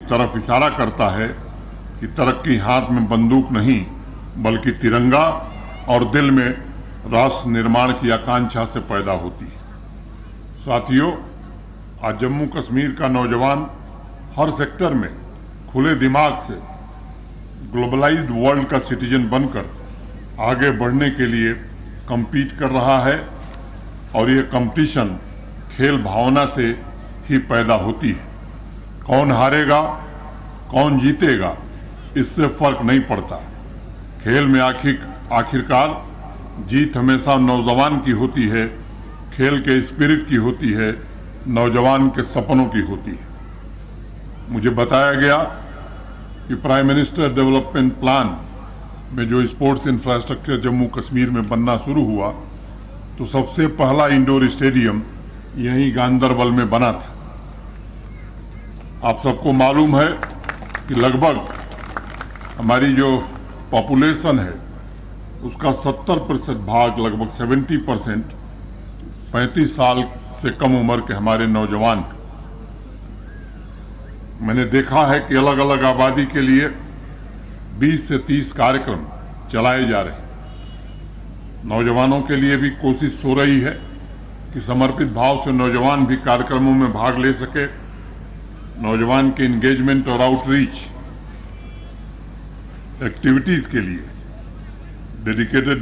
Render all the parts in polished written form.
तरफ इशारा करता है कि तरक्की हाथ में बंदूक नहीं बल्कि तिरंगा और दिल में राष्ट्र निर्माण की आकांक्षा से पैदा होती है। साथियों, आज जम्मू कश्मीर का नौजवान हर सेक्टर में खुले दिमाग से ग्लोबलाइज्ड वर्ल्ड का सिटीजन बनकर आगे बढ़ने के लिए compete कर रहा है और ये कंपटीशन खेल भावना से ही पैदा होती है। कौन हारेगा कौन जीतेगा इससे फर्क नहीं पड़ता। खेल में आखिरकार जीत हमेशा नौजवान की होती है, खेल के स्पिरिट की होती है, नौजवान के सपनों की होती है। मुझे बताया गया कि प्राइम मिनिस्टर डेवलपमेंट प्लान में जो स्पोर्ट्स इंफ्रास्ट्रक्चर जम्मू कश्मीर में बनना शुरू हुआ तो सबसे पहला इंडोर स्टेडियम यहीं गांदरबल में बना था। आप सबको मालूम है कि लगभग हमारी जो पॉपुलेशन है उसका 70% भाग, लगभग 70% 35 साल से कम उम्र के हमारे नौजवान। मैंने देखा है कि अलग अलग आबादी के लिए 20 से 30 कार्यक्रम चलाए जा रहे हैं। नौजवानों के लिए भी कोशिश हो रही है कि समर्पित भाव से नौजवान भी कार्यक्रमों में भाग ले सके। नौजवान के एंगेजमेंट और आउटरीच एक्टिविटीज के लिए डेडिकेटेड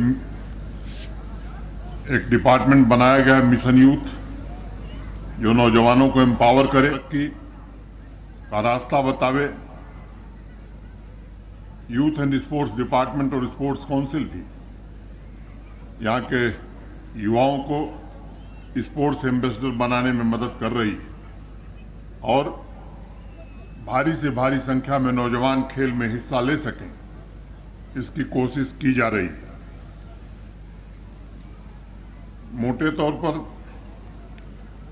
एक डिपार्टमेंट बनाया गया है, मिशन यूथ, जो नौजवानों को एम्पावर करे, कि का रास्ता बतावे। यूथ एंड स्पोर्ट्स डिपार्टमेंट और स्पोर्ट्स काउंसिल भी यहाँ के युवाओं को स्पोर्ट्स एम्बेसडर बनाने में मदद कर रही है और भारी से भारी संख्या में नौजवान खेल में हिस्सा ले सकें, इसकी कोशिश की जा रही है। मोटे तौर पर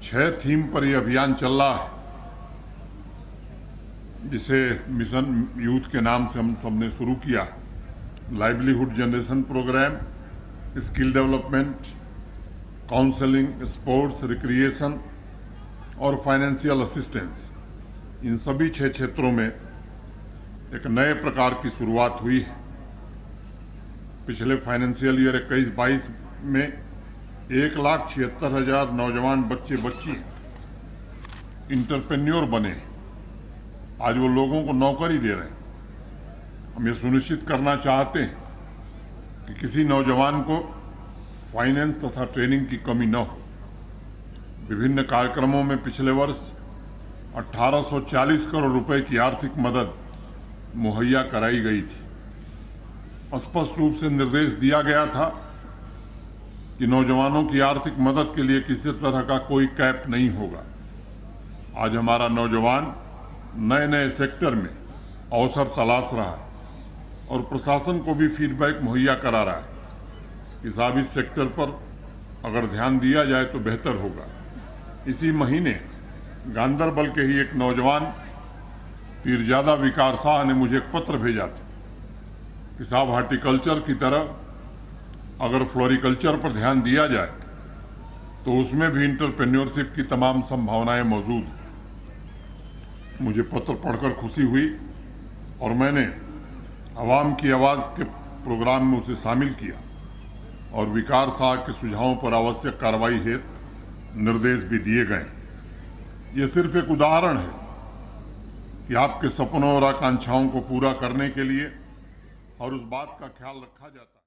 6 थीम पर यह अभियान चल रहा है, जिसे मिशन यूथ के नाम से हम सबने शुरू किया। Livelihood generation programme, skill development, counselling, sports, recreation और फाइनेंशियल असिस्टेंस, इन सभी 6 क्षेत्रों में एक नए प्रकार की शुरुआत हुई है। पिछले फाइनेंशियल ईयर 21-22 में 1,76,000 नौजवान बच्चे बच्ची इंटरप्रेन्योर बने। आज वो लोगों को नौकरी दे रहे हैं। हम ये सुनिश्चित करना चाहते हैं कि किसी नौजवान को फाइनेंस तथा ट्रेनिंग की कमी न हो। विभिन्न कार्यक्रमों में पिछले वर्ष 1840 करोड़ रुपए की आर्थिक मदद मुहैया कराई गई थी। स्पष्ट रूप से निर्देश दिया गया था कि नौजवानों की आर्थिक मदद के लिए किसी तरह का कोई कैप नहीं होगा। आज हमारा नौजवान नए नए सेक्टर में अवसर तलाश रहा है और प्रशासन को भी फीडबैक मुहैया करा रहा है कि साहब इस सेक्टर पर अगर ध्यान दिया जाए तो बेहतर होगा। इसी महीने गांदरबल के ही एक नौजवान पीरजादा विकार शाह ने मुझे एक पत्र भेजा था कि साहब हार्टिकल्चर की तरह अगर फ्लोरिकल्चर पर ध्यान दिया जाए तो उसमें भी इंटरप्रेन्योरशिप की तमाम संभावनाएं मौजूद हैं। मुझे पत्र पढ़कर खुशी हुई और मैंने आवाम की आवाज़ के प्रोग्राम में उसे शामिल किया और विकार शाह के सुझावों पर आवश्यक कार्रवाई हेतु निर्देश भी दिए गए। ये सिर्फ एक उदाहरण है कि आपके सपनों और आकांक्षाओं को पूरा करने के लिए और उस बात का ख्याल रखा जाता है।